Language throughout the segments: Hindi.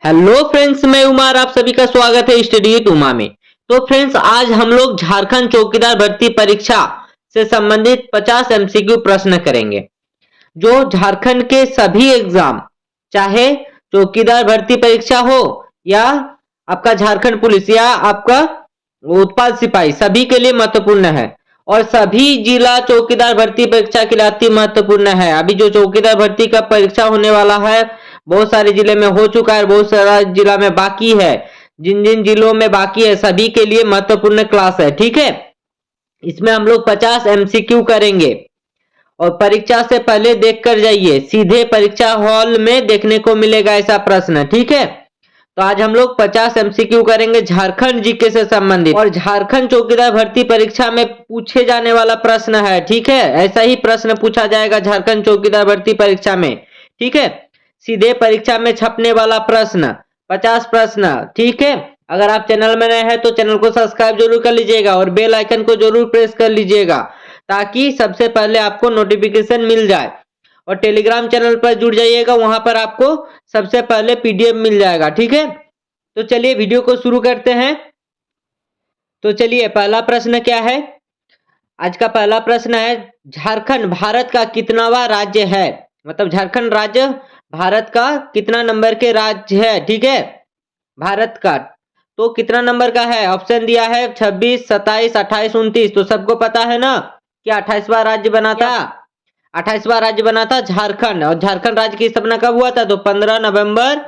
हेलो फ्रेंड्स, मैं उमार, आप सभी का स्वागत है स्टडी विद उमा में। तो फ्रेंड्स, आज हम लोग झारखंड चौकीदार भर्ती परीक्षा से संबंधित 50 एमसीक्यू प्रश्न करेंगे। जो झारखंड के सभी एग्जाम, चाहे चौकीदार भर्ती परीक्षा हो या आपका झारखंड पुलिस या आपका उत्पाद सिपाही, सभी के लिए महत्वपूर्ण है और सभी जिला चौकीदार भर्ती परीक्षा के लिए अति महत्वपूर्ण है। अभी जो चौकीदार भर्ती का परीक्षा होने वाला है, बहुत सारे जिले में हो चुका है, बहुत सारा जिला में बाकी है। जिन जिन जिलों में बाकी है सभी के लिए महत्वपूर्ण क्लास है, ठीक है। इसमें हम लोग 50 एमसीक्यू करेंगे और परीक्षा से पहले देख कर जाइए, सीधे परीक्षा हॉल में देखने को मिलेगा ऐसा प्रश्न, ठीक है। तो आज हम लोग 50 एमसीक्यू करेंगे झारखंड जीके से संबंधित और झारखंड चौकीदार भर्ती परीक्षा में पूछे जाने वाला प्रश्न है, ठीक है। ऐसा ही प्रश्न पूछा जाएगा झारखंड चौकीदार भर्ती परीक्षा में, ठीक है। सीधे परीक्षा में छपने वाला प्रश्न, 50 प्रश्न, ठीक है। अगर आप चैनल में नए हैं तो चैनल को सब्सक्राइब जरूर कर लीजिएगा और बेल आइकन को जरूर प्रेस कर लीजिएगा ताकि सबसे पहले आपको नोटिफिकेशन मिल जाए। और टेलीग्राम चैनल पर जुड़ जाइएगा, वहां पर आपको सबसे पहले पीडीएफ मिल जाएगा, ठीक है। तो चलिए वीडियो को शुरू करते हैं। तो चलिए, पहला प्रश्न क्या है? आज का पहला प्रश्न है, झारखंड भारत का कितनावा राज्य है? मतलब झारखंड राज्य भारत का कितना नंबर के राज्य है, ठीक है। भारत का तो कितना नंबर का है? ऑप्शन दिया है 26, 27, 28, 29। तो सबको पता है ना कि 28वां राज्य बना था। 28वां राज्य बना था झारखंड। और झारखंड राज्य की स्थापना कब हुआ था? तो 15 नवंबर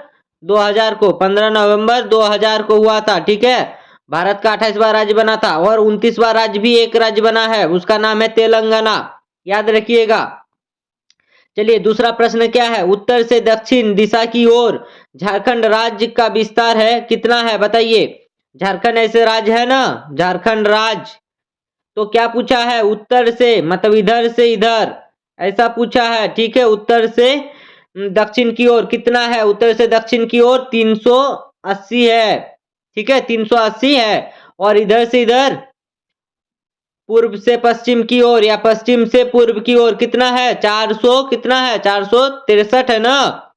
2000 को, 15 नवंबर 2000 को हुआ था, ठीक है। भारत का 28वां राज्य बना था। और 29वां राज्य भी एक राज्य बना है, उसका नाम है तेलंगाना, याद रखिएगा। चलिए, दूसरा प्रश्न क्या है? उत्तर से दक्षिण दिशा की ओर झारखंड राज्य का विस्तार है कितना है, बताइए। झारखंड ऐसे राज्य है ना, झारखंड राज्य। तो क्या पूछा है? उत्तर से, मतलब इधर से इधर, ऐसा पूछा है, ठीक है। उत्तर से दक्षिण की ओर कितना है? उत्तर से दक्षिण की ओर 380 है, ठीक है, 380 है। और इधर से इधर पूर्व से पश्चिम की ओर या पश्चिम से पूर्व की ओर कितना है? 400, कितना है? 463 है ना।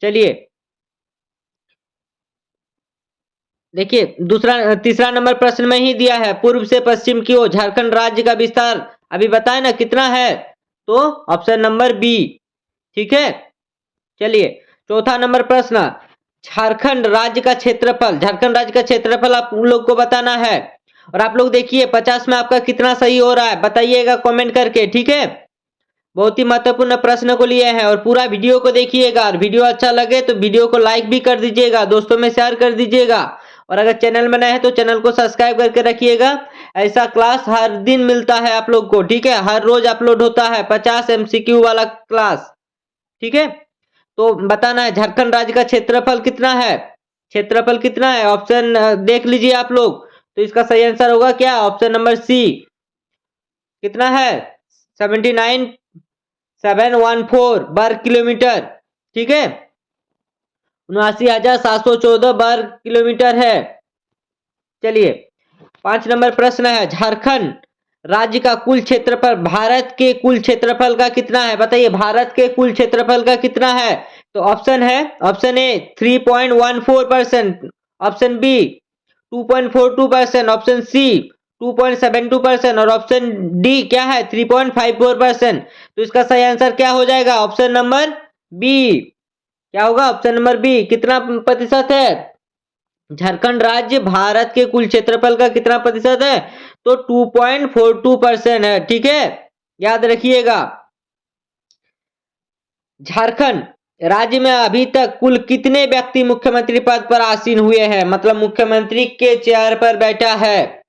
चलिए देखिए, तीसरा नंबर प्रश्न में ही दिया है, पूर्व से पश्चिम की ओर झारखंड राज्य का विस्तार अभी बताए ना कितना है? तो ऑप्शन नंबर बी, ठीक है। चलिए, चौथा नंबर प्रश्न, झारखंड राज्य का क्षेत्रफल, झारखंड राज्य का क्षेत्रफल आप लोग को बताना है। और आप लोग देखिए 50 में आपका कितना सही हो रहा है, बताइएगा कमेंट करके, ठीक है। बहुत ही महत्वपूर्ण प्रश्न को लिए हैं और पूरा वीडियो को देखिएगा। और वीडियो अच्छा लगे तो वीडियो को लाइक भी कर दीजिएगा, दोस्तों में शेयर कर दीजिएगा। और अगर चैनल में नए हैं तो चैनल को सब्सक्राइब करके रखिएगा। ऐसा क्लास हर दिन मिलता है आप लोग को, ठीक है। हर रोज अपलोड होता है 50 एमसीक्यू वाला क्लास, ठीक है। तो बताना है झारखंड राज्य का क्षेत्रफल कितना है। क्षेत्रफल कितना है? ऑप्शन देख लीजिए आप लोग। तो इसका सही आंसर होगा क्या? Option number C. कितना है? 79714 वर्ग किलोमीटर, ठीक है। 79,714 वर्ग किलोमीटर है। चलिए, 5 नंबर प्रश्न है, झारखंड राज्य का कुल क्षेत्रफल भारत के कुल क्षेत्रफल का कितना है, बताइए। भारत के कुल क्षेत्रफल का कितना है? तो ऑप्शन है, option A 3.14%, option B 2.42%, option C 2.72% और ऑप्शन डी क्या है? 3.54%। तो इसका सही आंसर क्या हो जाएगा? Option number B. क्या होगा? Option number B. कितना प्रतिशत है? झारखंड राज्य भारत के कुल क्षेत्रफल का कितना प्रतिशत है? तो 2.42% है, ठीक है, याद रखिएगा। झारखंड राज्य में अभी तक कुल कितने व्यक्ति मुख्यमंत्री पद पर आसीन हुए हैं, मतलब मुख्यमंत्री के चेयर पर बैठा है?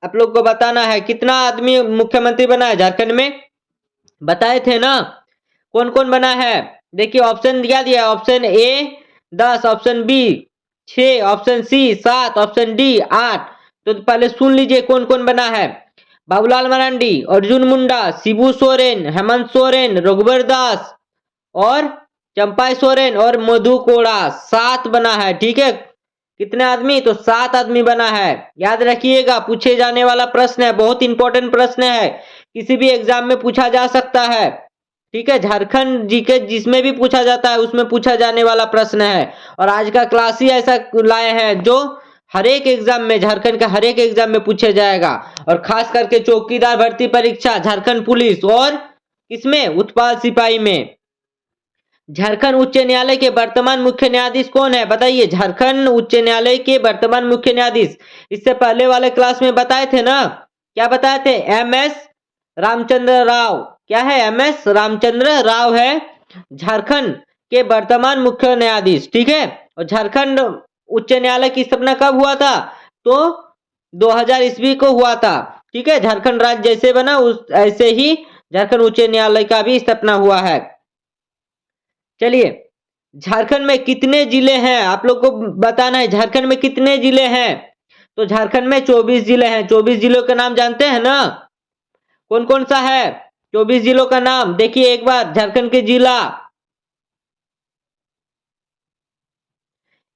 आप लोग को बताना है कितना आदमी मुख्यमंत्री बना है झारखंड में, बताए थे ना कौन कौन बना है। देखिए, ऑप्शन दिया, option A 10, option B 6, option C 7, option D 8। तो पहले सुन लीजिए कौन कौन बना है। बाबूलाल मरांडी, अर्जुन मुंडा, शिबू सोरेन, हेमंत सोरेन, रघुवर दास और चंपाई सोरेन और मधु कोड़ा, 7 बना है, ठीक है। कितने आदमी? तो 7 आदमी बना है, याद रखिएगा। पूछे जाने वाला प्रश्न है, बहुत इंपॉर्टेंट प्रश्न है, किसी भी एग्जाम में पूछा जा सकता है। ठीक है, झारखंड जीके जिसमें भी पूछा जाता है उसमें पूछा जाने वाला प्रश्न है। और आज का क्लास ही ऐसा लाए हैं जो हर एक एग्जाम में, झारखंड का हर एक एग्जाम में पूछा जाएगा। और खास करके चौकीदार भर्ती परीक्षा, झारखंड पुलिस और किसमें, उत्पाद सिपाही में। झारखंड उच्च न्यायालय के वर्तमान मुख्य न्यायाधीश कौन है, बताइए। झारखंड उच्च न्यायालय के वर्तमान मुख्य न्यायाधीश, इससे पहले वाले क्लास में बताए थे ना, क्या बताए थे, एमएस रामचंद्र राव। क्या है, एमएस रामचंद्र राव है झारखंड के वर्तमान मुख्य न्यायाधीश। ठीक है, और झारखंड उच्च न्यायालय की स्थापना कब हुआ था, तो 2000 ईस्वी को हुआ था। ठीक है, झारखंड राज्य जैसे बना उस ऐसे ही झारखंड उच्च न्यायालय का भी स्थापना हुआ है। चलिए, झारखंड में कितने जिले हैं, आप लोग को बताना है झारखंड में कितने जिले हैं। तो झारखंड में 24 जिले हैं। 24 जिलों का नाम जानते हैं ना, कौन कौन सा है 24 जिलों का नाम, देखिए एक बार झारखंड के जिला।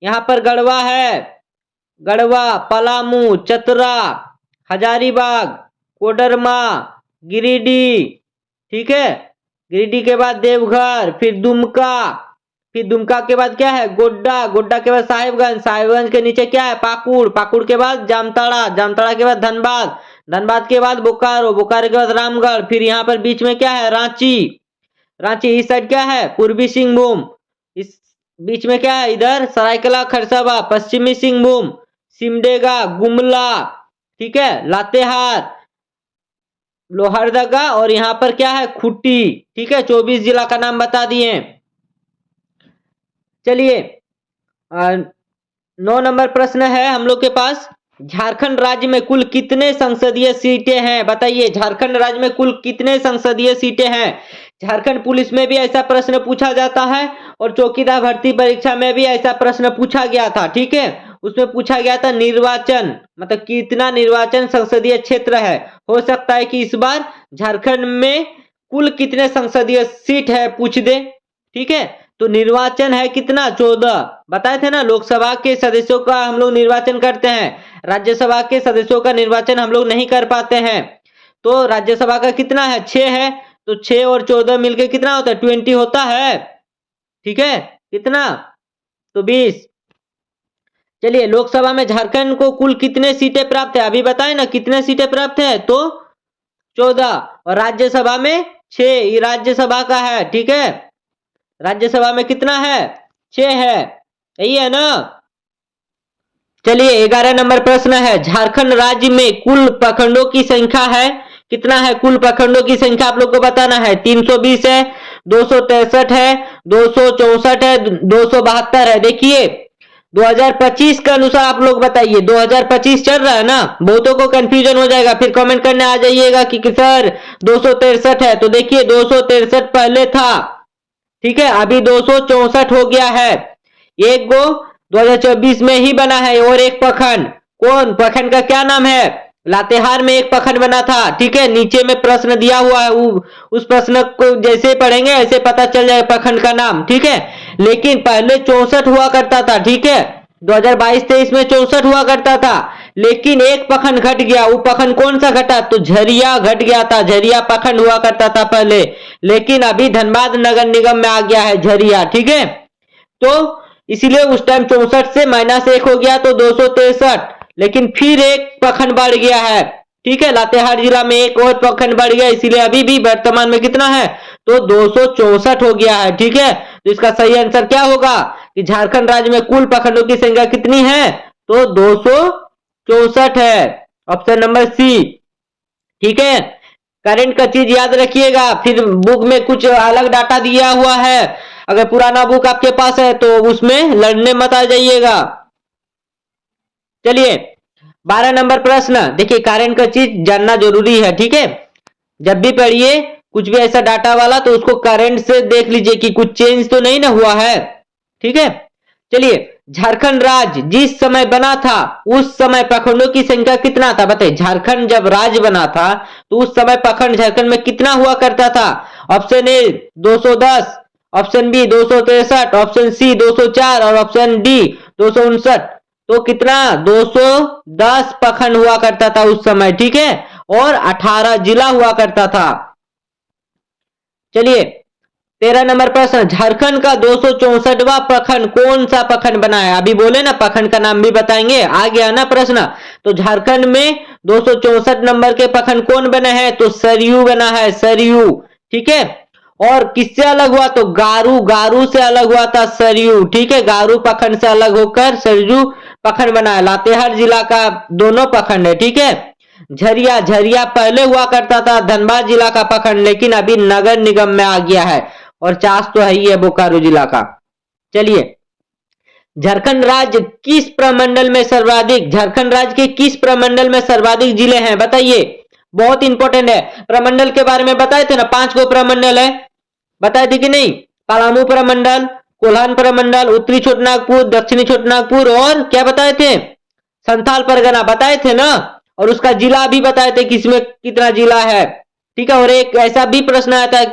यहां पर गढ़वा है, गढ़वा, पलामू, चतरा, हजारीबाग, कोडरमा, गिरिडीह। ठीक है, गिरिडीह के बाद देवघर, फिर दुमका, फिर दुमका के बाद क्या है, गोड्डा, गोड्डा के बाद साहिबगंज, साहिबगंज के नीचे क्या है, पाकुड़, पाकुड़ के बाद जामताड़ा, जामताड़ा के बाद धनबाद, धनबाद के बाद बोकारो, बोकारो के बाद रामगढ़, फिर यहाँ पर बीच में क्या है, रांची, रांची इस साइड क्या है, पूर्वी सिंहभूम, इस बीच में क्या है, इधर सरायकेला खरसावा, पश्चिमी सिंहभूम, सिमडेगा, गुमला, ठीक है, लातेहार, लोहरदगा, और यहाँ पर क्या है, खूंटी। ठीक है, 24 जिला का नाम बता दिए। चलिए 9 नंबर प्रश्न है हम लोग के पास, झारखंड राज्य में कुल कितने संसदीय सीटें हैं, बताइए। झारखंड राज्य में कुल कितने संसदीय सीटें हैं। झारखंड पुलिस में भी ऐसा प्रश्न पूछा जाता है और चौकीदार भर्ती परीक्षा में भी ऐसा प्रश्न पूछा गया था। ठीक है, उसमें पूछा गया था निर्वाचन, मतलब कितना निर्वाचन संसदीय क्षेत्र है। हो सकता है कि इस बार झारखंड में कुल कितने संसदीय सीट है पूछ दे। ठीक है, तो निर्वाचन है कितना, 14 बताए थे ना। लोकसभा के सदस्यों का हम लोग निर्वाचन करते हैं, राज्यसभा के सदस्यों का निर्वाचन हम लोग नहीं कर पाते हैं। तो राज्यसभा का कितना है, 6 है, तो 6 और 14 मिलकर कितना होता है, 20 होता है। ठीक है, कितना, तो 20। चलिए, लोकसभा में झारखंड को कुल कितने सीटें प्राप्त है, अभी बताए ना कितने सीटें प्राप्त है, तो 14। और राज्यसभा में 6, ये राज्यसभा का है। ठीक है, राज्यसभा में कितना है, 6 है, यही है ना। चलिए 11 नंबर प्रश्न है, झारखंड राज्य में कुल प्रखंडों की संख्या है कितना है, कुल प्रखंडों की संख्या आप लोग को बताना है। 320 है, 263 है, 264 है, 272 है। देखिए 2025 के अनुसार आप लोग बताइए, 2025 चल रहा है ना, बहुतों को कंफ्यूजन हो जाएगा, फिर कमेंट करने आ जाइएगा कि सर 263 है। तो देखिए 263 पहले था, ठीक है, अभी 264 हो गया है। एक गो 2024 में ही बना है, और एक प्रखंड, कौन प्रखंड का क्या नाम है, लातेहार में एक प्रखंड बना था। ठीक है, नीचे में प्रश्न दिया हुआ है, उस प्रश्न को जैसे पढ़ेंगे ऐसे पता चल जाएगा प्रखंड का नाम। ठीक है, लेकिन पहले 64 हुआ करता था। ठीक है, 2022-23 में 64 हुआ करता था, लेकिन एक प्रखंड घट गया। वो प्रखंड कौन सा घटा, तो झरिया घट गया था। झरिया प्रखंड हुआ करता था पहले, लेकिन अभी धनबाद नगर निगम में आ गया है झरिया। ठीक है, तो इसीलिए उस टाइम 64 से -1 हो गया तो 263, लेकिन फिर एक प्रखंड बढ़ गया है। ठीक है, लातेहार जिला में एक और प्रखंड बढ़ गया, इसीलिए अभी भी वर्तमान में कितना है, तो 264 हो गया है। ठीक है, तो इसका सही आंसर क्या होगा कि झारखंड राज्य में कुल प्रखंडों की संख्या कितनी है, तो 264 है, ऑप्शन नंबर सी। ठीक है, करंट का चीज याद रखिएगा, फिर बुक में कुछ अलग डाटा दिया हुआ है, अगर पुराना बुक आपके पास है तो उसमें लड़ने मत आ जाइएगा। चलिए 12 नंबर प्रश्न, देखिए करंट का चीज जानना जरूरी है। ठीक है, जब भी पढ़िए कुछ भी ऐसा डाटा वाला तो उसको करंट से देख लीजिए कि कुछ चेंज तो नहीं ना हुआ है। ठीक है, चलिए झारखंड राज्य जिस समय बना था उस समय प्रखंडों की संख्या कितना था, बताइए। झारखंड जब राज्य बना था तो उस समय प्रखंड झारखंड में कितना हुआ करता था। Option A 210, option B 263, option C 204 और ऑप्शन डी 259। तो कितना, 210 प्रखंड हुआ करता था उस समय। ठीक है, और 18 जिला हुआ करता था। चलिए 13 नंबर प्रश्न, झारखंड का 264वां प्रखंड कौन सा प्रखंड बना है? अभी बोले ना प्रखंड का नाम भी बताएंगे, आ गया ना प्रश्न। तो झारखंड में 264 नंबर के प्रखंड कौन बने हैं? तो सरयू बना है, सरयू। ठीक है, और किससे अलग हुआ? तो गारू, गारू से अलग हुआ था सरयू। ठीक है, गारू प्रखंड से अलग होकर सरयू प्रखंड बना है। लातेहार जिला का दोनों प्रखंड है। ठीक है, झरिया, झरिया पहले हुआ करता था धनबाद जिला का प्रखंड, लेकिन अभी नगर निगम में आ गया है। और चास तो है ही है बोकारो जिला का। चलिए, झारखंड राज्य किस प्रमंडल में सर्वाधिक, झारखंड राज्य के किस प्रमंडल में सर्वाधिक जिले हैं? बताइए, बहुत इंपॉर्टेंट है। प्रमंडल के बारे में बताए थे ना, 5 गो प्रमंडल है, बताए थे कि नहीं? पलामू प्रमंडल, कोल्हान प्रमंडल, उत्तरी छोटानागपुर, दक्षिणी छोटानागपुर और क्या बताए थे? संथाल परगना बताए थे ना। और उसका जिला भी बताए थे किसमें कितना जिला है। ठीक है, और एक ऐसा भी प्रश्न आया था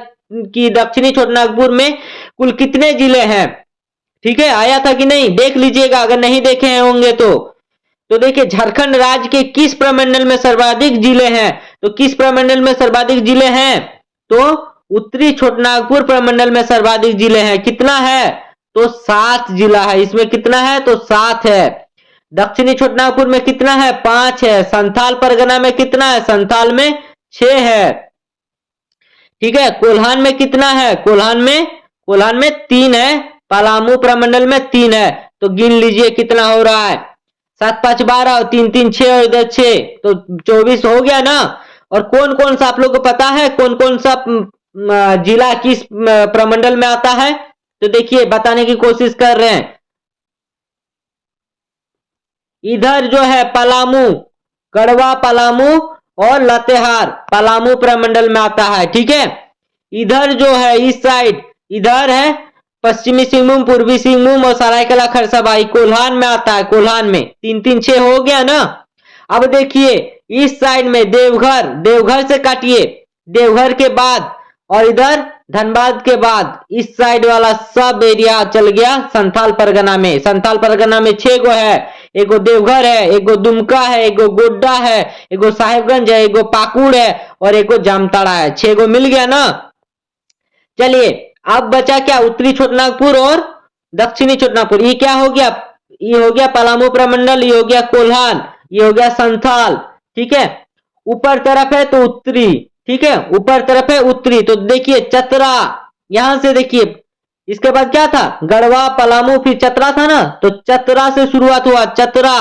कि दक्षिणी छोटानागपुर में कुल कितने जिले हैं? ठीक है, आया था कि नहीं? देख लीजिएगा अगर नहीं देखे होंगे तो देखिए, झारखंड राज्य के किस प्रमंडल में सर्वाधिक जिले हैं? तो किस प्रमंडल में सर्वाधिक जिले हैं? तो उत्तरी छोटानागपुर प्रमंडल में सर्वाधिक जिले हैं। कितना है? तो 7 जिला है। इसमें कितना है? तो 7 है। दक्षिणी छोटानागपुर में कितना है? 5 है। संथाल परगना में कितना है? संथाल में 6 है। ठीक है, कोल्हान में कितना है? कोल्हान में 3 है। पलामू प्रमंडल में 3 है। तो गिन लीजिए कितना हो रहा है। 7 5 12 और 3 3 6 और इधर 6, तो 24 हो गया ना। और कौन कौन सा आप लोग को पता है कौन कौन सा जिला किस प्रमंडल में आता है? तो देखिए, बताने की कोशिश कर रहे हैं। इधर जो है पलामू, गढ़वा, पलामू और लातेहार पलामू प्रमंडल में आता है। ठीक है, इधर जो है इस साइड, इधर है पश्चिमी सिंहभूम, पूर्वी सिंहभूम और सरायकेला खरसावाई कोल्हान में आता है। कोल्हान में 3 3 6 हो गया ना। अब देखिए इस साइड में देवघर, देवघर से काटिए, देवघर के बाद और इधर धनबाद के बाद इस साइड वाला सब एरिया चल गया संथाल परगना में। संथाल परगना में 6 गो है, एक गो देवघर है, एक गो दुमका है, एक गो गोड्डा है, एक गो साहेबगंज है, एक गो पाकुड़ है और एक गो जामताड़ा है। 6 गो मिल गया ना। चलिए, अब बचा क्या? उत्तरी छोटानागपुर और दक्षिणी छोटानागपुर। ये क्या हो गया? ये हो गया पलामू प्रमंडल, ये हो गया कोल्हान, ये हो गया संथाल। ठीक है, ऊपर तरफ है तो उत्तरी। ठीक है, ऊपर तरफ है उत्तरी। तो देखिए चतरा, यहां से देखिए, इसके बाद क्या था? गढ़वा, पलामू, फिर चतरा था ना। तो चतरा से शुरुआत हुआ, चतरा,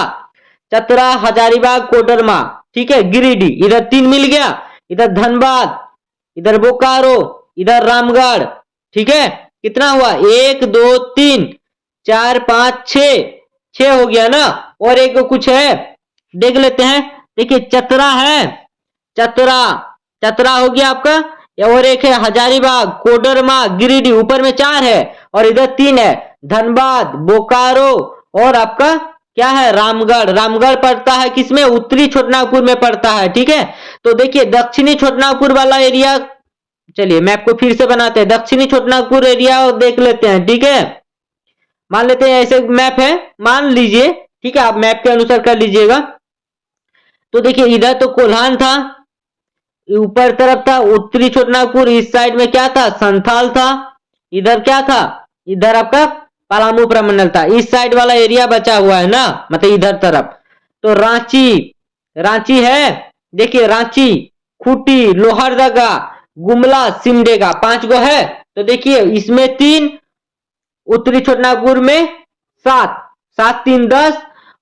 चतरा, हजारीबाग, कोडरमा। ठीक है, गिरिडीह, इधर 3 मिल गया। इधर धनबाद, इधर बोकारो, इधर रामगढ़। ठीक है, कितना हुआ? 1 2 3 4 5 6 हो गया ना। और एक कुछ है, देख लेते हैं। देखिए चतरा है, चतरा, चतरा हो गया आपका। और एक है हजारीबाग, कोडरमा, गिरिडीह, ऊपर में 4 है और इधर 3 है। धनबाद, बोकारो और आपका क्या है? रामगढ़। रामगढ़ पड़ता है किसमें? उत्तरी छोटानागपुर में पड़ता है। ठीक है, तो देखिए दक्षिणी छोटानागपुर वाला एरिया, चलिए मैप को फिर से बनाते हैं। दक्षिणी छोटानागपुर एरिया देख लेते हैं। ठीक है, मान लेते हैं ऐसे मैप है, मान लीजिए। ठीक है, आप मैप के अनुसार कर लीजिएगा। तो देखिए इधर तो कोल्हान था, ऊपर तरफ था उत्तरी छोटानागपुर, इस साइड में क्या था? संथाल था। इधर क्या था? इधर आपका पलामू प्रमंडल था। इस साइड वाला एरिया बचा हुआ है ना, मतलब इधर तरफ। तो रांची, रांची है, देखिए रांची, खूंटी, लोहरदगा, गुमला, सिमडेगा, 5 गो है। तो देखिए इसमें 3, उत्तरी छोटानागपुर में 7, 7 3 10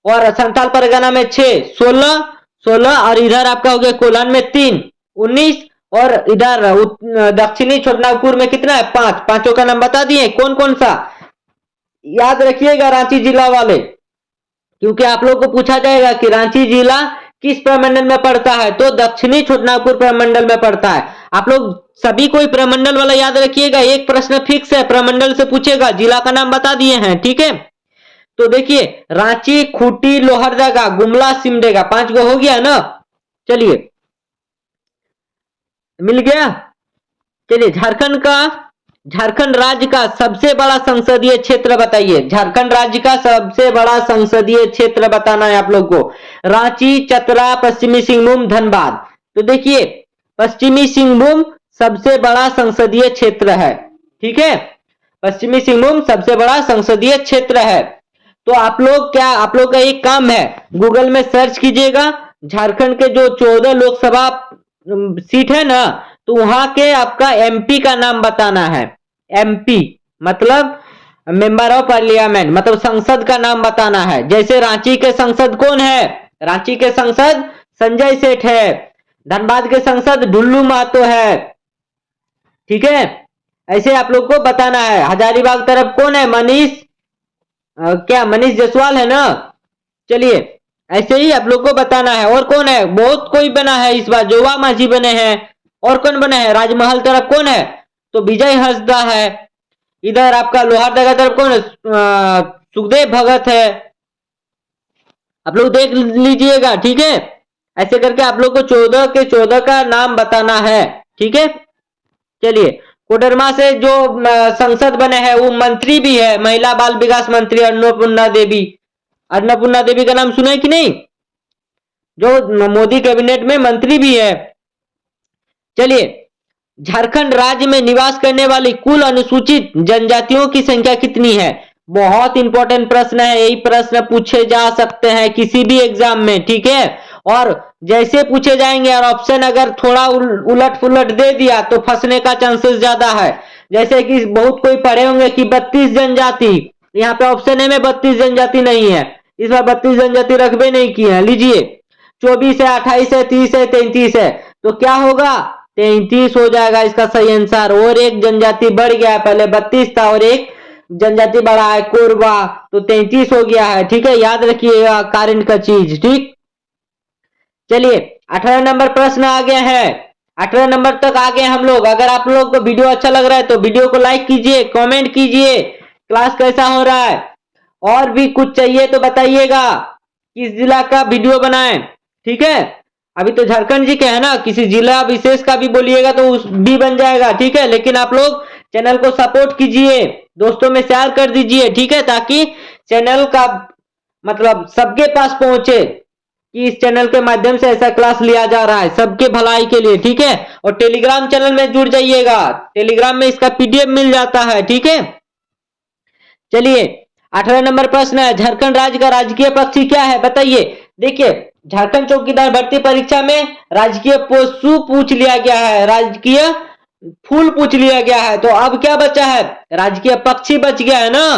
और संथाल परगना में 6 16 और इधर आपका हो गया कोल्हान में 3 19 और इधर दक्षिणी छोटानागपुर में कितना है? 5। पांचों का नाम बता दिए कौन कौन सा। याद रखिएगा रांची जिला वाले, क्योंकि आप लोग को पूछा जाएगा कि रांची जिला किस प्रमंडल में पड़ता है? तो दक्षिणी छोटानागपुर प्रमंडल में पड़ता है। आप लोग सभी कोई प्रमंडल वाला याद रखिएगा, एक प्रश्न फिक्स है प्रमंडल से पूछेगा, जिला का नाम बता दिए हैं। ठीक है, तो देखिए रांची, खूंटी, लोहरदगा, गुमला, सिमडेगा, 5 गो हो गया ना। चलिए, मिल गया। चलिए, झारखंड राज्य का सबसे बड़ा संसदीय क्षेत्र बताइए। झारखंड राज्य का सबसे बड़ा संसदीय क्षेत्र बताना है आप लोग को। रांची, चतरा, पश्चिमी सिंहभूम, धनबाद। तो देखिए पश्चिमी सिंहभूम सबसे बड़ा संसदीय क्षेत्र है। ठीक है, पश्चिमी सिंहभूम सबसे बड़ा संसदीय क्षेत्र है। तो आप लोग का एक काम है, गूगल में सर्च कीजिएगा, झारखंड के जो 14 लोकसभा सीट है ना, तो वहां के आपका एमपी का नाम बताना है। एमपी मतलब मेंबर ऑफ पार्लियामेंट, मतलब संसद का नाम बताना है। जैसे रांची के सांसद कौन है? रांची के सांसद संजय सेठ है। धनबाद के सांसद ढुल्लू महतो है। ठीक है, ऐसे आप लोग को बताना है। हजारीबाग तरफ कौन है? मनीष जायसवाल है ना। चलिए, ऐसे ही आप लोग को बताना है। और कौन है? बहुत कोई बना है इस बार, जोवा मांझी बने हैं। और कौन बने हैं? राजमहल तरफ कौन है? तो विजय हंसदा है। इधर आपका लोहारदगा तरफ कौन है? सुखदेव भगत है। आप लोग देख लीजिएगा, ठीक है। ऐसे करके आप लोग को 14 के 14 का नाम बताना है, ठीक है। चलिए, कोडरमा से जो संसद बने हैं वो मंत्री भी है, महिला बाल विकास मंत्री अन्नपूर्णा देवी। अन्नपूर्णा देवी का नाम सुना है कि नहीं? जो मोदी कैबिनेट में मंत्री भी है। चलिए, झारखंड राज्य में निवास करने वाली कुल अनुसूचित जनजातियों की संख्या कितनी है? बहुत इंपॉर्टेंट प्रश्न है, यही प्रश्न पूछे जा सकते हैं किसी भी एग्जाम में, ठीक है। और जैसे पूछे जाएंगे और ऑप्शन अगर थोड़ा उलट पुलट दे दिया तो फंसने का चांसेस ज्यादा है। जैसे कि बहुत कोई पढ़े होंगे कि 32 जनजाति, यहाँ पे ऑप्शन ए में 32 जनजाति नहीं है, इस बार 32 जनजाति रखबे नहीं किए हैं। लीजिए, 24 है, 28 है, 30 है, 33 है, तो क्या होगा? 33 हो जाएगा इसका सही आंसर। और एक जनजाति बढ़ गया है, पहले 32 था और एक जनजाति बढ़ा है, कोरबा, तो 33 हो गया है, ठीक है। याद रखिएगा करंट का चीज, ठीक। चलिए, 18 नंबर प्रश्न आ गया है। 18 नंबर तक आ गए हम लोग। अगर आप लोग को वीडियो अच्छा लग रहा है तो वीडियो को लाइक कीजिए, कमेंट कीजिए, क्लास कैसा हो रहा है। और भी कुछ चाहिए तो बताइएगा, किस जिला का वीडियो बनाएं, ठीक है। अभी तो झारखंड जी के है ना, किसी जिला विशेष का भी बोलिएगा तो उस भी बन जाएगा, ठीक है। लेकिन आप लोग चैनल को सपोर्ट कीजिए, दोस्तों में शेयर कर दीजिए, ठीक है, ताकि चैनल का मतलब सबके पास पहुंचे कि इस चैनल के माध्यम से ऐसा क्लास लिया जा रहा है सबके भलाई के लिए, ठीक है। और टेलीग्राम चैनल में जुड़ जाइएगा, टेलीग्राम में इसका पीडीएफ मिल जाता है, ठीक है। चलिए, 18 नंबर प्रश्न है, झारखंड राज्य का राजकीय पक्षी क्या है? बताइए। देखिए, झारखंड चौकीदार भर्ती परीक्षा में राजकीय पशु पूछ लिया गया है, राजकीय फूल पूछ लिया गया है, तो अब क्या बचा है? राजकीय पक्षी बच गया है ना।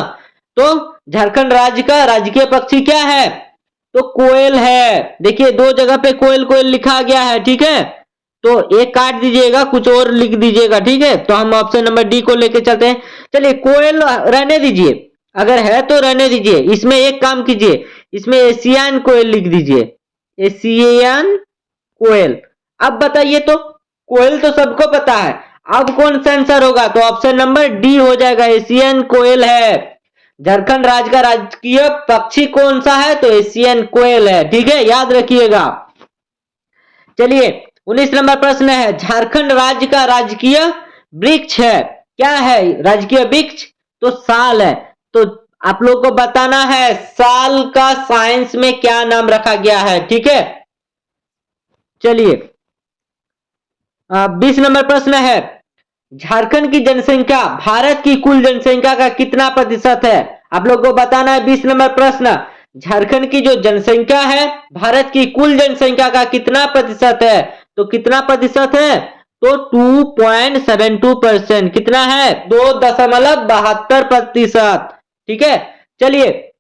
तो झारखंड राज्य का राजकीय पक्षी क्या है? तो कोयल है। देखिए, दो जगह पे कोयल कोयल लिखा गया है, ठीक है। तो एक काट दीजिएगा, कुछ और लिख दीजिएगा, ठीक है। तो हम ऑप्शन नंबर डी को लेके चलते हैं। चलिए, कोयल रहने दीजिए, अगर है तो रहने दीजिए। इसमें एक काम कीजिए, इसमें एशियन कोयल लिख दीजिए, एशियन कोयल। अब बताइए, तो कोयल तो सबको पता है, अब कौन सा आंसर होगा? तो ऑप्शन नंबर डी हो जाएगा, एशियन कोयल है। झारखंड राज्य का राजकीय पक्षी कौन सा है? तो एशियन कोयल है, ठीक है, याद रखिएगा। चलिए, 19 नंबर प्रश्न है, झारखंड राज्य का राजकीय वृक्ष है, क्या है राजकीय वृक्ष? तो साल है। तो आप लोग को बताना है साल का साइंस में क्या नाम रखा गया है, ठीक है। चलिए, 20 नंबर प्रश्न है, झारखंड की जनसंख्या भारत की कुल जनसंख्या का कितना प्रतिशत है? आप लोग को बताना है 20 नंबर प्रश्न, झारखंड की जो जनसंख्या है भारत की कुल जनसंख्या का कितना प्रतिशत है? तो कितना प्रतिशत है? तो 2.72%। कितना है? 2.72%, ठीक है। चलिए,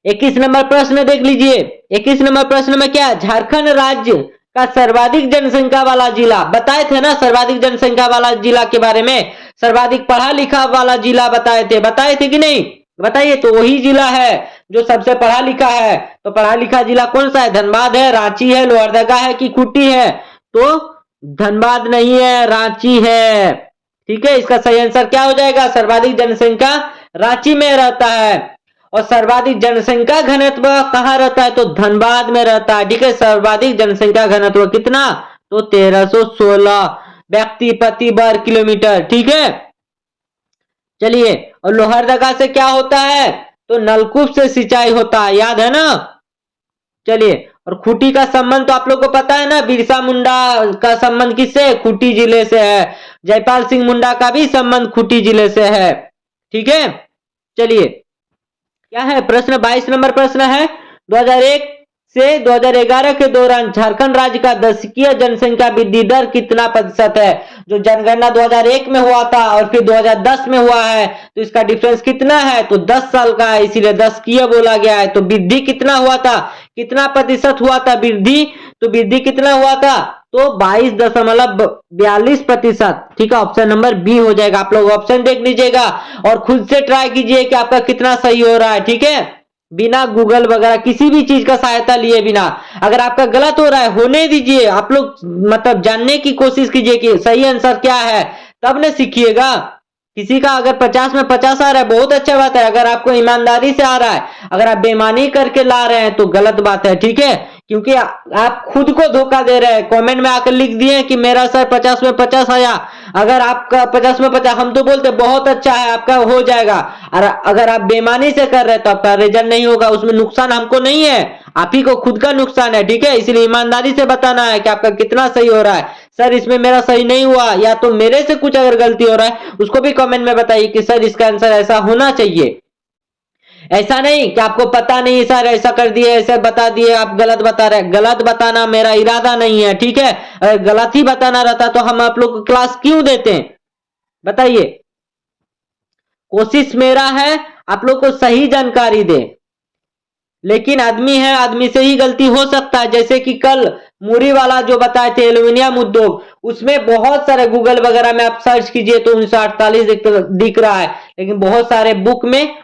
21 नंबर प्रश्न देख लीजिए। 21 नंबर प्रश्न में क्या? झारखंड राज्य का सर्वाधिक जनसंख्या वाला जिला, बताए थे ना सर्वाधिक जनसंख्या वाला जिला के बारे में, सर्वाधिक पढ़ा लिखा वाला जिला बताए थे कि नहीं? बताइए। तो वही जिला है जो सबसे पढ़ा लिखा है। तो पढ़ा लिखा जिला कौन सा है? धनबाद है, रांची है, लोहरदगा है कि खूंटी है? तो धनबाद नहीं है, रांची है, ठीक है। इसका सही आंसर क्या हो जाएगा? सर्वाधिक जनसंख्या रांची में रहता है। और सर्वाधिक जनसंख्या घनत्व कहां रहता है? तो धनबाद में रहता है, ठीक है। सर्वाधिक जनसंख्या घनत्व कितना? तो 1316 व्यक्ति प्रति वर्ग किलोमीटर, ठीक है। चलिए, और लोहरदगा से क्या होता है? तो नलकूप से सिंचाई होता है, याद है ना। चलिए, और खूंटी का संबंध तो आप लोग को पता है ना, बिरसा मुंडा का संबंध किससे है? खूंटी जिले से है। जयपाल सिंह मुंडा का भी संबंध खूंटी जिले से है। ठीक है, चलिए क्या है प्रश्न 22 नंबर प्रश्न है, 2001 से 2011 के दौरान झारखंड राज्य का दशकीय जनसंख्या वृद्धि दर कितना प्रतिशत है? जो जनगणना 2001 में हुआ था और फिर 2010 में हुआ है, तो इसका डिफरेंस कितना है? तो 10 साल का है, इसीलिए दशकीय बोला गया है। तो वृद्धि कितना हुआ था, कितना प्रतिशत हुआ था वृद्धि? तो वृद्धि कितना हुआ था? तो 22.42%। ठीक है, ऑप्शन नंबर बी हो जाएगा। आप लोग ऑप्शन देख लीजिएगा और खुद से ट्राई कीजिए कि आपका कितना सही हो रहा है। ठीक है, बिना गूगल वगैरह किसी भी चीज का सहायता लिए बिना। अगर आपका गलत हो रहा है होने दीजिए, आप लोग मतलब जानने की कोशिश कीजिए कि सही आंसर क्या है, तब न सीखिएगा। किसी का अगर 50 में 50 आ रहा है बहुत अच्छा बात है, अगर आपको ईमानदारी से आ रहा है, अगर आप बेईमानी करके ला रहे हैं तो गलत बात है। ठीक है, क्योंकि आप खुद को धोखा दे रहे हैं। कमेंट में आकर लिख दिए कि मेरा सर 50 में 50 आया, अगर आपका 50 में 50, हम तो बोलते बहुत अच्छा है आपका हो जाएगा, और अगर आप बेईमानी से कर रहे हैं तो आपका रिजल्ट नहीं होगा। उसमें नुकसान हमको नहीं है, आप ही को खुद का नुकसान है। ठीक है, इसलिए ईमानदारी से बताना है कि आपका कितना सही हो रहा है। सर इसमें मेरा सही नहीं हुआ, या तो मेरे से कुछ अगर गलती हो रहा है उसको भी कमेंट में बताइए कि सर इसका आंसर ऐसा होना चाहिए। ऐसा नहीं कि आपको पता नहीं सर ऐसा कर दिए ऐसा बता दिए आप गलत बता रहे। गलत बताना मेरा इरादा नहीं है। ठीक है, अगर गलत ही बताना रहता तो हम आप लोग को क्लास क्यों देते हैं, बताइए। कोशिश मेरा है आप लोग को सही जानकारी दे, लेकिन आदमी है, आदमी से ही गलती हो सकता है। जैसे कि कल मूरी वाला जो बताए थे एल्यूमिनियम उद्योग, उसमें बहुत सारे गूगल वगैरह में आप सर्च कीजिए तो 1948 दिख रहा है, लेकिन बहुत सारे बुक में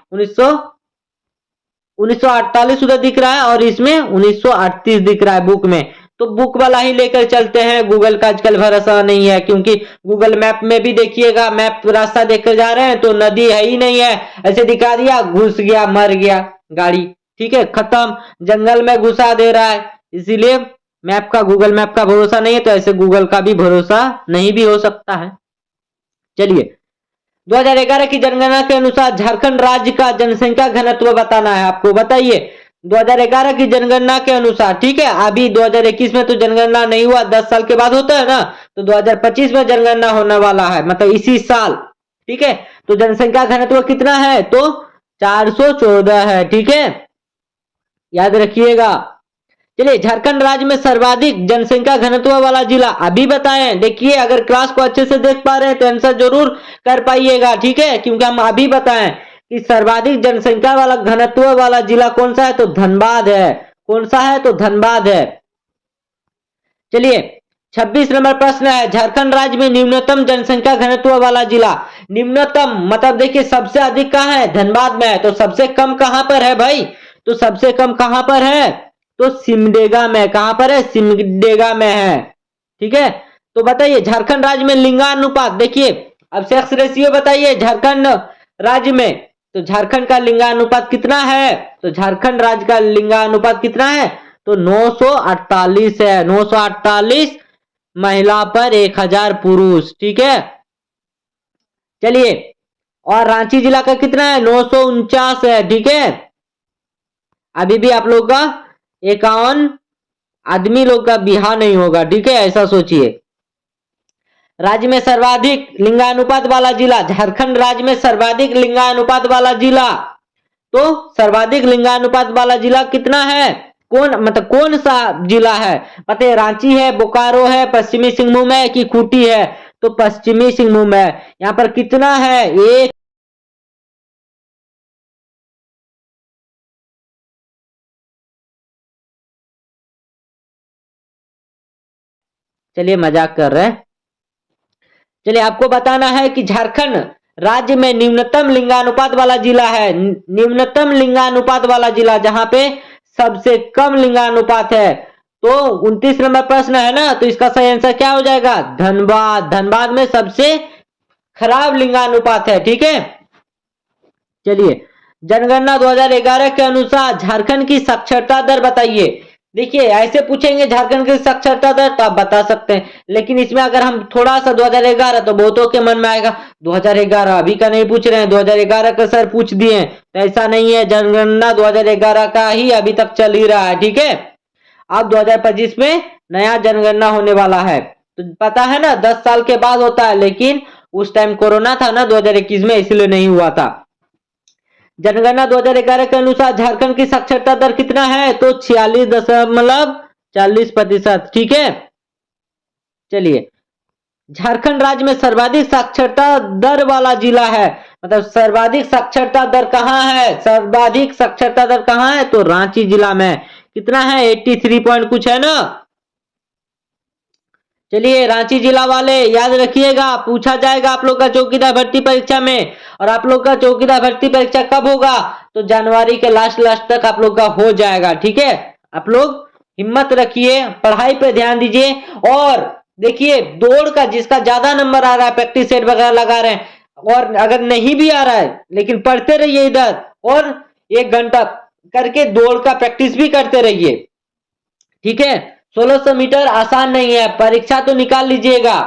1948 उधर दिख रहा है और इसमें 1938 दिख रहा है बुक में। तो बुक वाला ही लेकर चलते हैं, गूगल का आजकल भरोसा नहीं है। क्योंकि गूगल मैप में भी देखिएगा, मैप रास्ता देखकर जा रहे हैं तो नदी है ही नहीं है, ऐसे दिखा दिया घुस गया मर गया गाड़ी। ठीक है, खत्म, जंगल में घुसा दे रहा है। इसीलिए मैप का, गूगल मैप का भरोसा नहीं है, तो ऐसे गूगल का भी भरोसा नहीं भी हो सकता है। चलिए 2011 की जनगणना के अनुसार झारखंड राज्य का जनसंख्या घनत्व बताना है आपको, बताइए। 2011 की जनगणना के अनुसार, ठीक है, अभी 2021 में तो जनगणना नहीं हुआ, 10 साल के बाद होता है ना, तो 2025 में जनगणना होने वाला है, मतलब इसी साल। ठीक है, तो जनसंख्या घनत्व कितना है? तो 414 है। ठीक है, याद रखिएगा। चलिए झारखंड राज्य में सर्वाधिक जनसंख्या घनत्व वाला जिला अभी बताएं। देखिए अगर क्लास को अच्छे से देख पा रहे हैं तो आंसर जरूर कर पाइएगा। ठीक है, क्योंकि हम अभी बताएं कि सर्वाधिक जनसंख्या वाला घनत्व वाला जिला कौन सा है, तो धनबाद है। कौन सा है? तो धनबाद है। चलिए 26 नंबर प्रश्न है, झारखंड राज्य में न्यूनतम जनसंख्या घनत्व वाला जिला। न्यूनतम मतलब देखिए सबसे अधिक कहां है? धनबाद में है। तो सबसे कम कहां पर है भाई? तो सबसे कम कहां पर है? तो सिमडेगा में। कहां पर है? सिमडेगा में है। ठीक है, तो बताइए झारखंड राज्य में लिंगानुपात, देखिए अब सेक्स रेशियो बताइए झारखंड राज्य में। तो झारखंड का लिंगानुपात कितना है? तो झारखंड राज्य का लिंगानुपात कितना है? तो 948 है। 948 महिला पर 1000 पुरुष। ठीक है, चलिए और रांची जिला का कितना है? 949 है। ठीक है, अभी भी आप लोग का 51 आदमी लोग का बिहार नहीं होगा। ठीक है, ऐसा सोचिए। राज्य में सर्वाधिक लिंगानुपात वाला जिला, झारखंड राज्य में सर्वाधिक लिंगानुपात वाला जिला। तो सर्वाधिक लिंगानुपात वाला जिला कितना है? कौन मतलब कौन सा जिला है? पता है, रांची है, बोकारो है, पश्चिमी सिंहभूम है कि खूंटी है? तो पश्चिमी सिंहभूम है। यहां पर कितना है? एक। चलिए मजाक कर रहे हैं। चलिए आपको बताना है कि झारखंड राज्य में न्यूनतम लिंगानुपात वाला जिला है। न्यूनतम लिंगानुपात वाला जिला जहां पे सबसे कम लिंगानुपात है। तो 29 नंबर प्रश्न है ना, तो इसका सही आंसर क्या हो जाएगा? धनबाद। धनबाद में सबसे खराब लिंगानुपात है। ठीक है, चलिए जनगणना 2011 के अनुसार झारखंड की साक्षरता दर बताइए। देखिए ऐसे पूछेंगे झारखंड की साक्षरता दर तो आप बता सकते हैं, लेकिन इसमें अगर हम थोड़ा सा 2011 तो बहुतों के मन में आएगा 2011 अभी का नहीं पूछ रहे हैं, 2011 का सर पूछ दिए। तो ऐसा नहीं है, जनगणना 2011 का ही अभी तक चल ही रहा है। ठीक है, अब 2025 में नया जनगणना होने वाला है। तो पता है ना 10 साल के बाद होता है, लेकिन उस टाइम कोरोना था ना 2021 में, इसलिए नहीं हुआ था। जनगणना 2011 के अनुसार झारखंड की साक्षरता दर कितना है? तो 46.40%। ठीक है, चलिए झारखंड राज्य में सर्वाधिक साक्षरता दर वाला जिला है, मतलब सर्वाधिक साक्षरता दर कहां है? सर्वाधिक साक्षरता दर कहां है? तो रांची जिला में। कितना है? 83 पॉइंट कुछ है ना। चलिए रांची जिला वाले याद रखिएगा, पूछा जाएगा आप लोग का चौकीदार भर्ती परीक्षा में। और आप लोग का चौकीदार भर्ती परीक्षा कब होगा? तो जनवरी के लास्ट तक आप लोग का हो जाएगा। ठीक है, आप लोग हिम्मत रखिए, पढ़ाई पे ध्यान दीजिए। और देखिए दौड़ का जिसका ज्यादा नंबर आ रहा है, प्रैक्टिस सेट वगैरह लगा रहे हैं, और अगर नहीं भी आ रहा है लेकिन पढ़ते रहिए इधर, और 1 घंटा करके दौड़ का प्रैक्टिस भी करते रहिए। ठीक है, 1600 मीटर आसान नहीं है, परीक्षा तो निकाल लीजिएगा,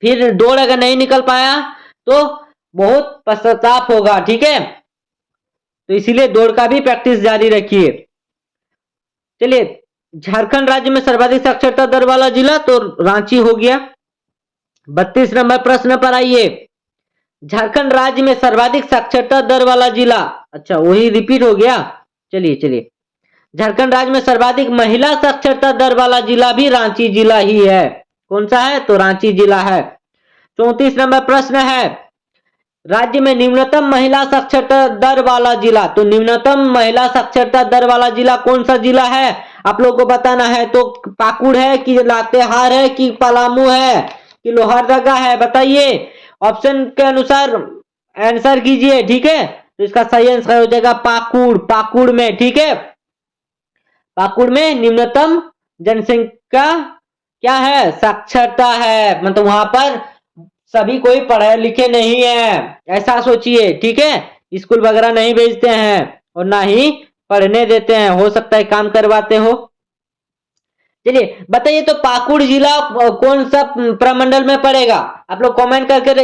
फिर दौड़ अगर नहीं निकल पाया तो बहुत पश्चाताप होगा। ठीक है, तो इसीलिए दौड़ का भी प्रैक्टिस जारी रखिए। चलिए झारखंड राज्य में सर्वाधिक साक्षरता दर वाला जिला तो रांची हो गया। 32 नंबर प्रश्न पर आइए, झारखंड राज्य में सर्वाधिक साक्षरता दर वाला जिला, अच्छा वही रिपीट हो गया। चलिए झारखंड राज्य में सर्वाधिक महिला साक्षरता दर वाला जिला भी रांची जिला ही है। कौन सा है? तो रांची जिला है। 34 नंबर प्रश्न है, राज्य में न्यूनतम महिला साक्षरता दर वाला जिला, तो न्यूनतम महिला साक्षरता दर वाला जिला कौन सा जिला है? आप लोगों को बताना है। तो पाकुड़ है कि लातेहार है कि पलामू है कि लोहरदगा है? बताइए, ऑप्शन के अनुसार आंसर कीजिए। ठीक है, तो इसका सही आंसर हो जाएगा पाकुड़। पाकुड़ में, ठीक है, पाकुड़ में न्यूनतम जनसंख्या क्या है? साक्षरता है, मतलब वहां पर सभी कोई पढ़े लिखे नहीं है, ऐसा सोचिए। ठीक है, स्कूल वगैरह नहीं भेजते हैं और ना ही पढ़ने देते हैं, हो सकता है काम करवाते हो। चलिए बताइए, तो पाकुड़ जिला कौन सा प्रमंडल में पड़ेगा? आप लोग कमेंट करके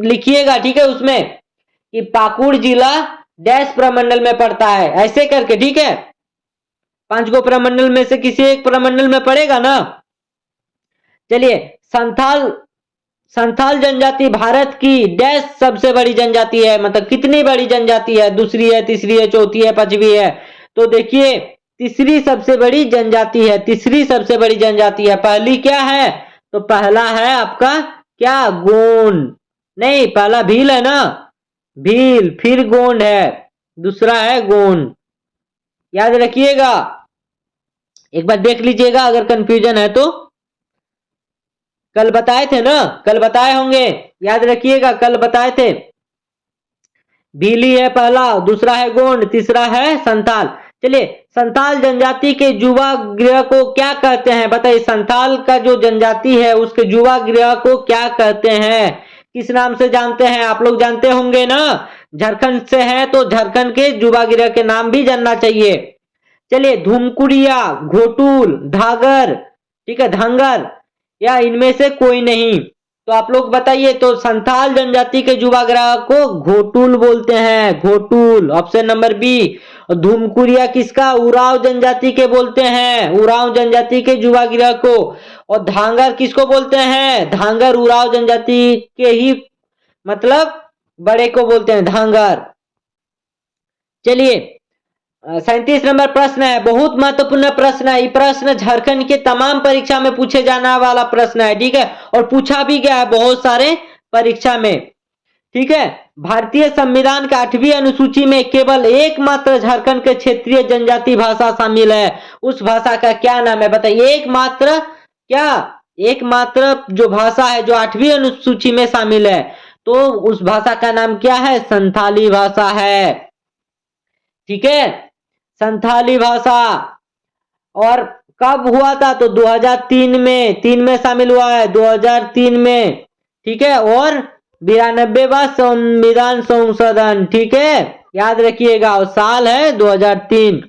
लिखिएगा। ठीक है, उसमें कि पाकुड़ जिला डैश प्रमंडल में पड़ता है, ऐसे करके। ठीक है, 5 गो प्रमंडल में से किसी एक प्रमंडल में पड़ेगा ना। चलिए संथाल जनजाति भारत की डैश सबसे बड़ी जनजाति है, मतलब कितनी बड़ी जनजाति है? दूसरी है, तीसरी है, चौथी है, पांचवी है? तो देखिए तीसरी सबसे बड़ी जनजाति है, तीसरी सबसे बड़ी जनजाति है। पहली क्या है? तो पहला है आपका क्या? गोंड। नहीं, पहला भील है ना, भील, फिर गोंड है, दूसरा है गोंड। याद रखिएगा, एक बार देख लीजिएगा अगर कंफ्यूजन है तो। कल बताए थे ना, कल बताए होंगे, याद रखिएगा, कल बताए थे। भीली है पहला, दूसरा है गोंड, तीसरा है संथाल। चलिए संथाल जनजाति के युवा गृह को क्या कहते हैं? बताइए, संथाल का जो जनजाति है उसके युवा गृह को क्या कहते हैं? किस नाम से जानते हैं? आप लोग जानते होंगे ना, झारखंड से है तो झारखंड के युवा गृह के नाम भी जानना चाहिए। चलिए धूमकुड़िया, घोटूल, धागर, ठीक है, धांगर, या इनमें से कोई नहीं? तो आप लोग बताइए। तो संथाल जनजाति के युवा गृह को घोटूल बोलते हैं, घोटूल, ऑप्शन नंबर बी। धूमकुरिया किसका? उरांव जनजाति के बोलते हैं, उरांव जनजाति के युवा गृह को। और धांगर किसको बोलते हैं? धांगर उरांव जनजाति के ही मतलब बड़े को बोलते हैं, धांगर। चलिए 37 नंबर प्रश्न है, बहुत महत्वपूर्ण प्रश्न है। ये प्रश्न झारखंड के तमाम परीक्षा में पूछे जाने वाला प्रश्न है। ठीक है, और पूछा भी गया है बहुत सारे परीक्षा में। ठीक है, भारतीय संविधान के 8वीं अनुसूची में केवल एकमात्र झारखंड के क्षेत्रीय जनजाति भाषा शामिल है, उस भाषा का क्या नाम है? बताइए, एकमात्र क्या? एकमात्र जो भाषा है जो 8वीं अनुसूची में शामिल है, तो उस भाषा का नाम क्या है? संथाली भाषा है। ठीक है, संथाली भाषा। और कब हुआ था? तो 2003 में, 3 में शामिल हुआ है, 2003 में। ठीक है, और 92वां संविधान संशोधन। ठीक है, याद रखिएगा, और साल है 2003।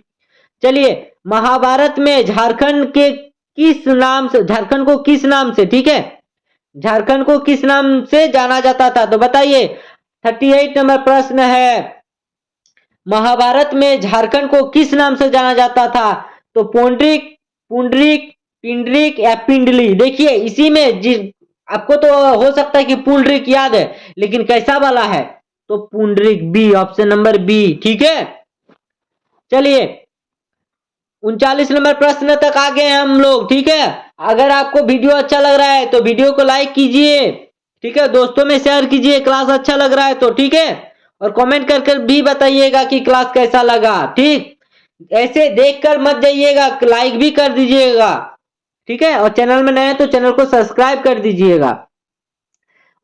चलिए महाभारत में झारखंड के किस नाम से, झारखंड को किस नाम से, ठीक है, झारखंड को किस नाम से जाना जाता था? तो बताइए, 38 नंबर प्रश्न है, महाभारत में झारखंड को किस नाम से जाना जाता था? तो पौंड्रिक, पुंडरीक, पिंडरीक या पिंडली। देखिए इसी में जिस आपको तो हो सकता है कि पुंडरीक याद है, लेकिन कैसा वाला है? तो Pundarik, B, option number B, ठीक है। चलिए 39 नंबर प्रश्न तक आ गए हैं हम लोग, ठीक है। अगर आपको वीडियो अच्छा लग रहा है तो वीडियो को लाइक कीजिए, ठीक है, दोस्तों में शेयर कीजिए, क्लास अच्छा लग रहा है तो, ठीक है। और कमेंट कर कर भी बताइएगा कि क्लास कैसा लगा, ठीक। ऐसे देखकर मत जाइएगा, लाइक भी कर दीजिएगा, ठीक है। और चैनल में नए हैं तो चैनल को सब्सक्राइब कर दीजिएगा।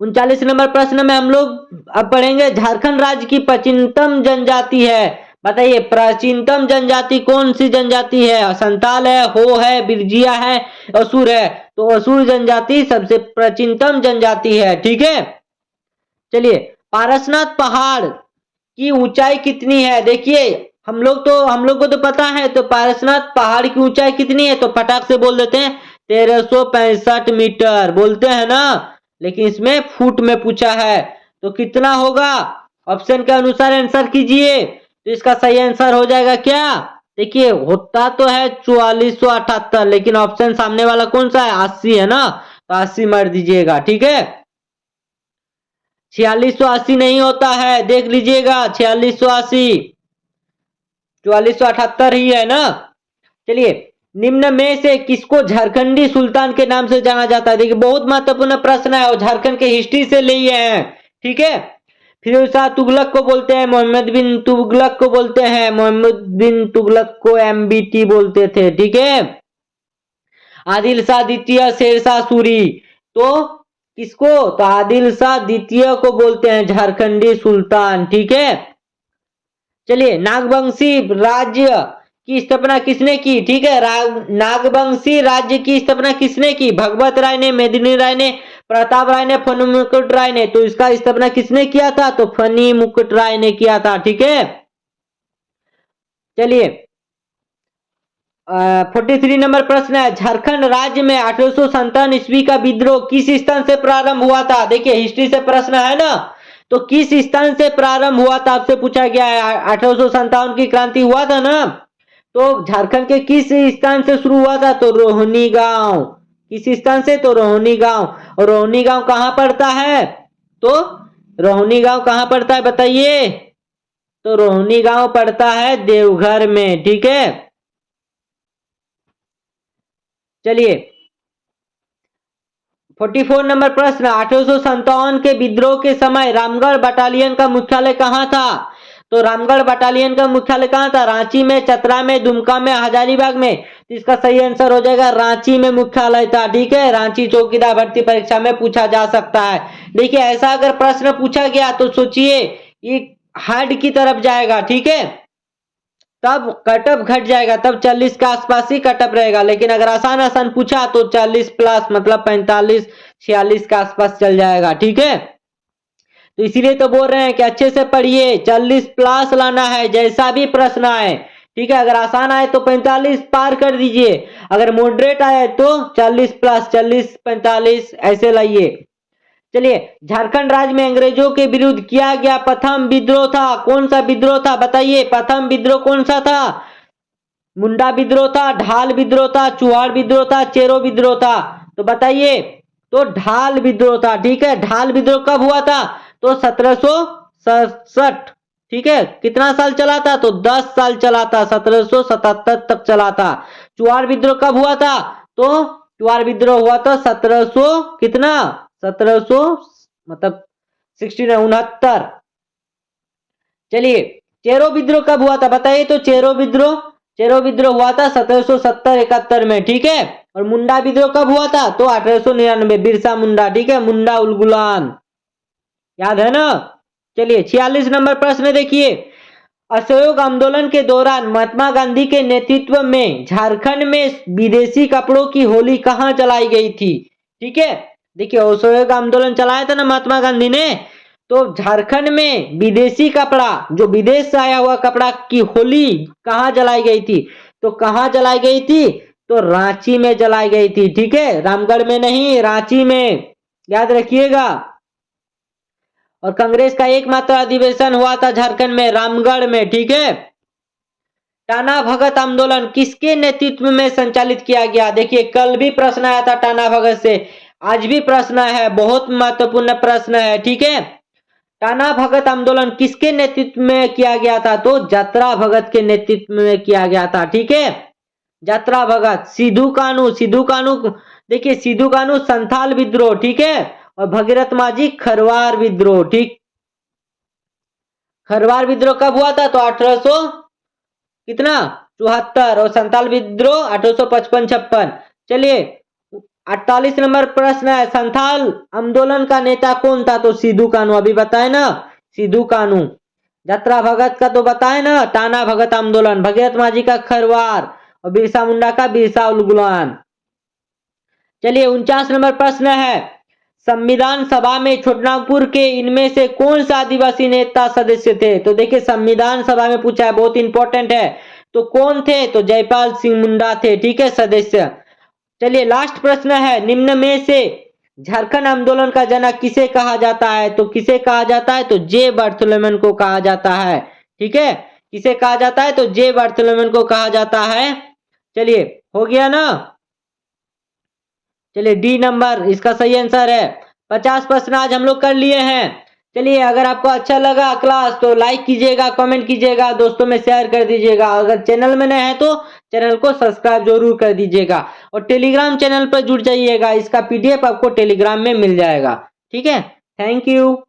39 नंबर प्रश्न में हम लोग अब पढ़ेंगे, झारखंड राज्य की प्राचीनतम जनजाति है। बताइए प्राचीनतम जनजाति कौन सी जनजाति है? संताल है, हो है, बिरजिया है, असुर है। तो असुर जनजाति सबसे प्राचीनतम जनजाति है, ठीक है। चलिए पारसनाथ पहाड़ की ऊंचाई कितनी है? देखिए हम लोग को तो पता है, तो पारसनाथ पहाड़ की ऊंचाई कितनी है? तो फटाक से बोल देते हैं 1365 मीटर, बोलते हैं ना, लेकिन इसमें फुट में पूछा है, तो कितना होगा? ऑप्शन के अनुसार आंसर कीजिए, तो इसका सही आंसर हो जाएगा क्या? देखिए होता तो है 4478, लेकिन ऑप्शन सामने वाला कौन सा है? 80 है ना, तो 80 मार दीजिएगा, ठीक है। 4680 नहीं होता है, देख लीजिएगा 4680, 4478 ही है ना। चलिए निम्न में से किसको झारखंडी सुल्तान के नाम से जाना जाता है? देखिए बहुत महत्वपूर्ण प्रश्न है और झारखंड के हिस्ट्री से लिए हैं, ठीक है। फिरोज शाह तुगलक को बोलते हैं, मोहम्मद बिन तुगलक को बोलते हैं, मोहम्मद बिन तुगलक को एमबीटी बोलते थे, ठीक है। आदिल शाह द्वितीय, शेरशाह सूरी, तो किसको? तो आदिल शाह द्वितीय को बोलते हैं झारखंडी सुल्तान, ठीक है। चलिए नागवंशी राज्य की स्थापना किसने की? ठीक है, नागवंशी राज्य की स्थापना किसने की? भगवत राय ने, मेदिनी राय ने, प्रताप राय ने, फनी मुकुट राय ने। तो इसका स्थापना किसने किया था? तो फनी मुकुट राय ने किया था, ठीक है। चलिए 43 नंबर प्रश्न है, झारखंड राज्य में 1857 ईस्वी का विद्रोह किस स्थान से प्रारंभ हुआ था? देखिए हिस्ट्री से प्रश्न है ना, तो किस स्थान से प्रारंभ हुआ था आपसे पूछा गया है। 1857 की क्रांति हुआ था ना, तो झारखंड के किस स्थान से शुरू हुआ था? तो रोहनी गांव। किस स्थान से? तो रोहनी गांव। और रोहनी गांव कहां पड़ता है? तो रोहनी गांव कहां पड़ता है बताइए? तो रोहनी गांव पड़ता है देवघर में, ठीक है। चलिए 44 नंबर प्रश्न, 1857 के विद्रोह के समय रामगढ़ बटालियन का मुख्यालय कहां था? तो रामगढ़ बटालियन का मुख्यालय कहां था? रांची में, चतरा में, दुमका में, हजारीबाग में। तो इसका सही आंसर हो जाएगा रांची में मुख्यालय था, ठीक है। रांची चौकीदार भर्ती परीक्षा में पूछा जा सकता है। देखिए ऐसा अगर प्रश्न पूछा गया तो सोचिए ये हार्ड की तरफ जाएगा, ठीक है, तब कटअप घट जाएगा, तब 40 के आसपास ही कटअप रहेगा। लेकिन अगर आसान आसान पूछा तो 40 प्लस मतलब 45 46 के आसपास चल जाएगा, ठीक है। तो इसीलिए तो बोल रहे हैं कि अच्छे से पढ़िए, 40 प्लस लाना है जैसा भी प्रश्न आए, ठीक है। अगर आसान आए तो 45 पार कर दीजिए, अगर मॉडरेट आए तो 40 प्लस, 40 45 ऐसे लाइए। चलिए झारखंड राज्य में अंग्रेजों के विरुद्ध किया गया प्रथम विद्रोह था, कौन सा विद्रोह था बताइए? प्रथम विद्रोह कौन सा था? मुंडा विद्रोह था, ढाल विद्रोह था, चुहाड़ विद्रोह था, चेरो विद्रोह था। तो बताइए, तो ढाल विद्रोह था, ठीक है। ढाल विद्रोह कब हुआ था? तो 1767, ठीक है। कितना साल चला था? तो 10 साल चला था, 1777 तक चला था। चुहाड़ विद्रोह कब हुआ था? तो चुहाड़ विद्रोह हुआ था 1700 कितना 1700 मतलब 69। चलिए चेरो विद्रोह कब हुआ था बताइए? तो चेरो विद्रोह हुआ था 1770-71 में, ठीक है। और मुंडा विद्रोह कब हुआ था? तो 1899, बिरसा मुंडा, ठीक है, मुंडा उल गुलाम, याद है ना। चलिए 46 नंबर प्रश्न देखिए, असहयोग आंदोलन के दौरान महात्मा गांधी के नेतृत्व में झारखंड में विदेशी कपड़ों की होली कहां जलाई गई थी? ठीक है, देखिए असहयोग आंदोलन चलाया था ना महात्मा गांधी ने, तो झारखंड में विदेशी कपड़ा, जो विदेश से आया हुआ कपड़ा की होली कहां जलाई गई थी? तो कहां जलाई गई थी? तो रांची में जलाई गई थी, ठीक है, रामगढ़ में नहीं, रांची में, याद रखिएगा। और कांग्रेस का एकमात्र अधिवेशन हुआ था झारखंड में, रामगढ़ में, ठीक है। टाना भगत आंदोलन किसके नेतृत्व में संचालित किया गया? देखिए कल भी प्रश्न आया था टाना भगत से, आज भी प्रश्न है, बहुत महत्वपूर्ण प्रश्न है, ठीक है। टाना भगत आंदोलन किसके नेतृत्व में किया गया था? तो जतरा भगत के नेतृत्व में किया गया था, ठीक है। जतरा भगत। सिद्धू कानू देखिए सिद्धू कानू संथाल विद्रोह, ठीक है। और भगीरथ माझी खरवार विद्रोह, ठीक। खरवार विद्रोह कब हुआ था? तो 1800 कितना 74 और संथाल विद्रोह 1855-56। चलिए 48 नंबर प्रश्न है, संथाल आंदोलन का नेता कौन था? तो सिद्धू कानू, अभी बताए ना सिद्धू कानू। जतरा भगत का तो बताए ना टाना भगत आंदोलन, भगीरथ माझी का खरवार और बिरसा मुंडा का बिरसा उलगुलान। चलिए 49 नंबर प्रश्न है, संविधान सभा में छोटानागपुर के इनमें से कौन सा आदिवासी नेता सदस्य थे? तो देखिए संविधान सभा में पूछा है, बहुत इंपॉर्टेंट है। तो कौन थे? तो जयपाल सिंह मुंडा थे, ठीक है, सदस्य। चलिए लास्ट प्रश्न है, निम्न में से झारखंड आंदोलन का जनक किसे कहा जाता है? तो किसे कहा जाता है? तो जे बर्थलोमेन को कहा जाता है, ठीक है। किसे कहा जाता है? तो जे बर्थलोमेन को कहा जाता है। चलिए हो गया ना। चलिए डी नंबर इसका सही आंसर है। 50 प्रश्न आज हम लोग कर लिए हैं। चलिए अगर आपको अच्छा लगा क्लास तो लाइक कीजिएगा, कमेंट कीजिएगा, दोस्तों में शेयर कर दीजिएगा। अगर चैनल में नए हैं तो चैनल को सब्सक्राइब जरूर कर दीजिएगा और टेलीग्राम चैनल पर जुड़ जाइएगा, इसका पीडीएफ आपको टेलीग्राम में मिल जाएगा, ठीक है। Thank you.